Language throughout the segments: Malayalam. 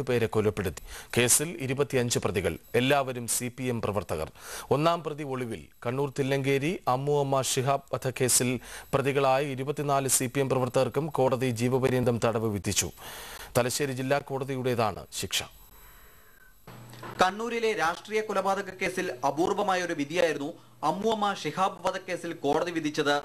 പേരെ കൊലപ്പെടുത്തി. കേസിൽ 25 പ്രതികൾ, എല്ലാവരും CPM പ്രവർത്തകർ. ഒന്നാം പ്രതി ഒളിവിൽ. കണ്ണൂർ തില്ലങ്കേരി അമ്മുഅമ്മ ഷിഹാബ് വധക്കേസിൽ പ്രതികളായ 24 CPM പ്രവർത്തകർക്കും കോടതി ജീവപര്യന്തം തടവ് വിധിച്ചു. തലശ്ശേരി ജില്ലാ കോടതിയുടേതാണ് ശിക്ഷ. കണ്ണൂരിലെ രാഷ്ട്രീയ കൊലപാതക കേസിൽ അപൂർവമായ ഒരു വിധിയായിരുന്നു അമ്മുഅമ്മ ഷിഹാബ് വധക്കേസിൽ കോടതി വിധിച്ചത്.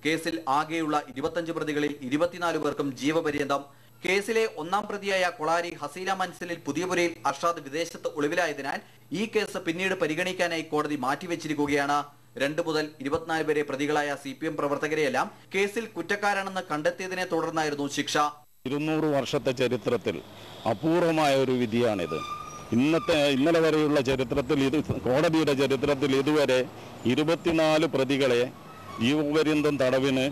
കേസിൽ ആകെയുള്ള 25 പ്രതികളിൽ 24 പേർക്കും ജീവപര്യന്തം. കേസിലെ ഒന്നാം പ്രതിയായ കൊളാരി ഹസീന മൻസിലിൽ പുതിയപുരയിൽ അർഷാദ് വിദേശത്ത് ഒളിവിലായതിനാൽ ഈ കേസ് പിന്നീട് പരിഗണിക്കാനായി കോടതി മാറ്റിവെച്ചിരിക്കുകയാണ്. 2 മുതൽ 24 വരെ പ്രതികളായ CPM പ്രവർത്തകരെയെല്ലാം കേസിൽ കുറ്റക്കാരാണെന്ന് കണ്ടെത്തിയതിനെ തുടർന്നായിരുന്നു ശിക്ഷ. 200 വർഷത്തെ ചരിത്രത്തിൽ അപൂർവമായ ഒരു വിധിയാണിത്. ഇന്നലെ വരെയുള്ള ചരിത്രത്തിൽ, കോടതിയുടെ ചരിത്രത്തിൽ ഇതുവരെ 24 പ്രതികളെ ജീവപര്യന്തം തടവിന്,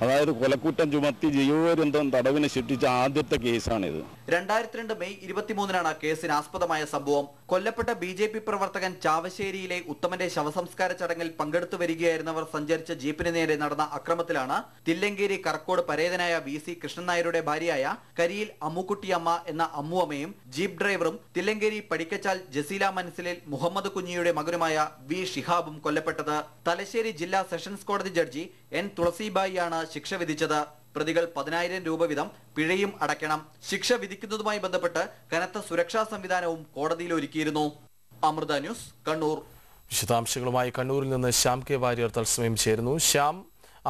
അതായത് കൊലക്കുറ്റം ചുമത്തി ജീവപര്യന്തം തടവിന് ശിക്ഷിച്ച ആദ്യത്തെ കേസാണിത്. 2002 മെയ് 23-നാണ് കേസിന് ആസ്പദമായ സംഭവം. കൊല്ലപ്പെട്ട BJP പ്രവർത്തകൻ ചാവശ്ശേരിയിലെ ഉത്തമന്റെ ശവസംസ്കാര ചടങ്ങിൽ പങ്കെടുത്തു വരികയായിരുന്നവർ സഞ്ചരിച്ച ജീപ്പിന് നേരെ നടന്ന അക്രമത്തിലാണ് തില്ലങ്കേരി കറക്കോട് പരേതനായ VC കൃഷ്ണൻ നായരുടെ ഭാര്യയായ കരിയിൽ അമ്മുക്കുട്ടിയമ്മ എന്ന അമ്മുവമ്മയും ജീപ്പ് ഡ്രൈവറും തില്ലങ്കേരി പടിക്കച്ചാൽ ജസീല മൻസിലിൽ മുഹമ്മദ് കുഞ്ഞിയുടെ മകനുമായ V ഷിഹാബും കൊല്ലപ്പെട്ടത്. തലശ്ശേരി ജില്ലാ സെഷൻസ് കോടതി ജഡ്ജി N തുളസിബായിയാണ് ശിക്ഷ വിധിച്ചത്. പ്രതികൾ 10,000 രൂപ വീതം പിഴയും അടയ്ക്കണം. ശിക്ഷ വിധിക്കുന്നതുമായി ബന്ധപ്പെട്ട് കനത്ത സുരക്ഷാ സംവിധാനവും കോടതിയിൽ ഒരുക്കിയിരുന്നു. അമൃത ന്യൂസ്, കണ്ണൂർ. വിശദാംശങ്ങളുമായി കണ്ണൂരിൽ നിന്ന് ശ്യാം കെ വാര്യർ തത്സമയം ചേരുന്നു. ശ്യാം,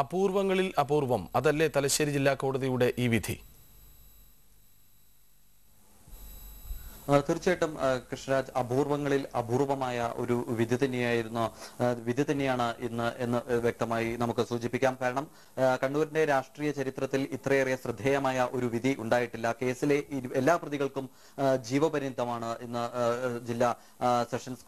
അപൂർവങ്ങളിൽ അപൂർവം, അതല്ലേ തലശ്ശേരി ജില്ലാ കോടതിയുടെ ഈ വിധി? തീർച്ചയായിട്ടും കൃഷ്ണരാജ്, അപൂർവങ്ങളിൽ അപൂർവമായ ഒരു വിധി തന്നെയാണ് ഇന്ന് എന്ന് വ്യക്തമായി നമുക്ക് സൂചിപ്പിക്കാം. കാരണം കണ്ണൂരിന്റെ രാഷ്ട്രീയ ചരിത്രത്തിൽ ഇത്രയേറെ ശ്രദ്ധേയമായ ഒരു വിധി ഉണ്ടായിട്ടില്ല. കേസിലെ എല്ലാ പ്രതികൾക്കും ജീവപര്യന്തമാണ് ഇന്ന് ജില്ലാ സെഷൻസ്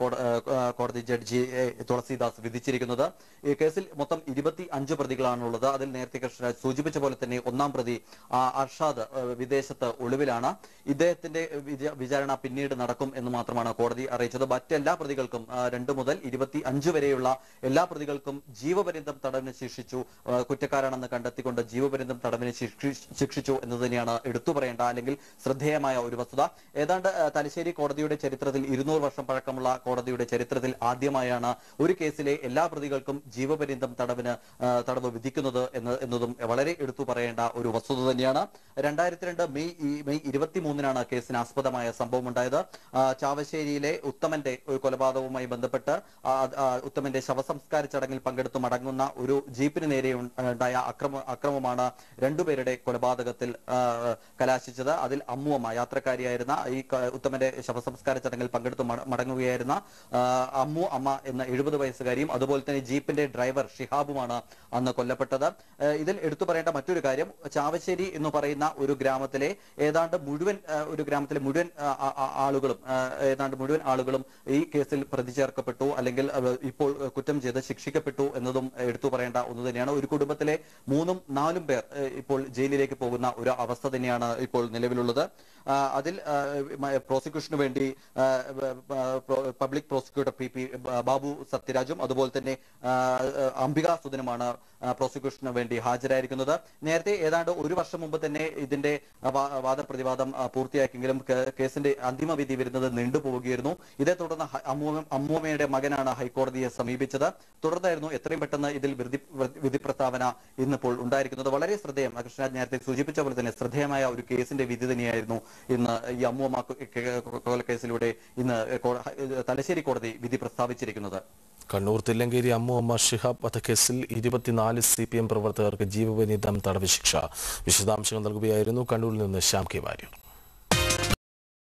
കോടതി ജഡ്ജി തുളസിദാസ് വിധിച്ചിരിക്കുന്നത്. ഈ കേസിൽ മൊത്തം 25 പ്രതികളാണുള്ളത്. അതിൽ നേരത്തെ കൃഷ്ണരാജ് സൂചിപ്പിച്ച പോലെ തന്നെ ഒന്നാം പ്രതി അർഷാദ് വിദേശത്ത് ഒളിവിലാണ്. ഇദ്ദേഹത്തിന്റെ വിചാരണ പിന്നീട് നടക്കും എന്ന് മാത്രമാണ് കോടതി അറിയിച്ചത്. മറ്റെല്ലാ പ്രതികൾക്കും 2 മുതൽ 25 വരെയുള്ള എല്ലാ പ്രതികൾക്കും ജീവപര്യന്തം തടവിന് ശിക്ഷിച്ചു. കുറ്റക്കാരാണെന്ന് കണ്ടെത്തിക്കൊണ്ട് ജീവപര്യന്തം തടവിന് ശിക്ഷിച്ചു എന്ന് തന്നെയാണ് എടുത്തു പറയേണ്ട അല്ലെങ്കിൽ ശ്രദ്ധേയമായ ഒരു വസ്തുത. ഏതാണ്ട് തലശ്ശേരി കോടതിയുടെ ചരിത്രത്തിൽ 200 വർഷം പഴക്കമുള്ള കോടതിയുടെ ചരിത്രത്തിൽ ആദ്യമായാണ് ഒരു കേസിലെ എല്ലാ പ്രതികൾക്കും ജീവപര്യന്തം തടവ് വിധിക്കുന്നത് എന്നതും വളരെ എടുത്തു പറയേണ്ട ഒരു വസ്തുത തന്നെയാണ്. 2002 മെയ് 23-നാണ് കേസിന് ആസ്പദമായ സംഭവം ഉണ്ടായത്. ചാവശ്ശേരിയിലെ ഉത്തമന്റെ ഒരു കൊലപാതകവുമായി ബന്ധപ്പെട്ട് ഉത്തമന്റെ ശവസംസ്കാര ചടങ്ങിൽ പങ്കെടുത്തു മടങ്ങുന്ന ഒരു ജീപ്പിന് നേരെ ഉണ്ടായ അക്രമമാണ് 2 പേരുടെ കൊലപാതകത്തിൽ കലാശിച്ചത്. അതിൽ അമ്മുഅമ്മ, യാത്രക്കാരിയായിരുന്ന ഈ ഉത്തമന്റെ ശവസംസ്കാര ചടങ്ങിൽ പങ്കെടുത്തു മടങ്ങുകയായിരുന്ന അമ്മുഅമ്മ എന്ന 70 വയസ്സുകാരിയും അതുപോലെ തന്നെ ജീപ്പിന്റെ ഡ്രൈവർ ഷിഹാബുമാണ് അന്ന് കൊല്ലപ്പെട്ടത്. ഇതിൽ എടുത്തു പറയേണ്ട മറ്റൊരു കാര്യം, ചാവശ്ശേരി എന്ന് പറയുന്ന ഒരു ഗ്രാമത്തിലെ മുഴുവൻ ആളുകളും ഈ കേസിൽ പ്രതി ചേർക്കപ്പെട്ടു അല്ലെങ്കിൽ ഇപ്പോൾ കുറ്റം ചെയ്ത് ശിക്ഷിക്കപ്പെട്ടു എന്നതും എടുത്തു പറയേണ്ട ഒന്ന് തന്നെയാണ്. ഒരു കുടുംബത്തിലെ 3ഉം 4ഉം പേർ ഇപ്പോൾ ജയിലിലേക്ക് പോകുന്ന ഒരു അവസ്ഥ തന്നെയാണ് ഇപ്പോൾ നിലവിലുള്ളത്. അതിൽ പ്രോസിക്യൂഷന് വേണ്ടി പബ്ലിക് പ്രോസിക്യൂട്ടർ PP ബാബു സത്യരാജും അതുപോലെ തന്നെ അംബിക സുധനുമാണ് പ്രോസിക്യൂഷന് വേണ്ടി ഹാജരായിരിക്കുന്നത്. നേരത്തെ ഏതാണ്ട് 1 വർഷം മുമ്പ് തന്നെ ഇതിന്റെ വാദപ്രതിവാദം പൂർത്തിയാക്കിയെങ്കിലും കേസിന്റെ അന്തിമ വിധി വരുന്നത് നീണ്ടുപോവുകയായിരുന്നു. ഇതേ തുടർന്ന് അമ്മുമ്മയുടെ മകനാണ് ഹൈക്കോടതിയെ സമീപിച്ചത്. തുടർന്നായിരുന്നു എത്രയും പെട്ടെന്ന് ഇതിൽ വിധി പ്രസ്താവന ഇന്നിപ്പോൾ ഉണ്ടായിരിക്കുന്നത്. വളരെ ശ്രദ്ധേയം, കൃഷ്ണരാജ് നേരത്തെ സൂചിപ്പിച്ച പോലെ തന്നെ ശ്രദ്ധേയമായ ഒരു കേസിന്റെ വിധി തന്നെയായിരുന്നു ഇന്ന് ഈ അമ്മുഅമ്മ കൊലക്കേസിലൂടെ ഇന്ന് തലശ്ശേരി കോടതി വിധി പ്രസ്താവിച്ചിരിക്കുന്നത്. കണ്ണൂർ തില്ലങ്കേരി അമ്മുഅമ്മ ഷിഹാബ് വധക്കേസിൽ 24 CPM പ്രവർത്തകർക്ക് ജീവപര്യന്തം തടവ് ശിക്ഷ. വിശദാംശങ്ങൾ നൽകുകയായിരുന്നു കണ്ണൂരിൽ നിന്ന് ശ്യാം കെ വാര്യർ.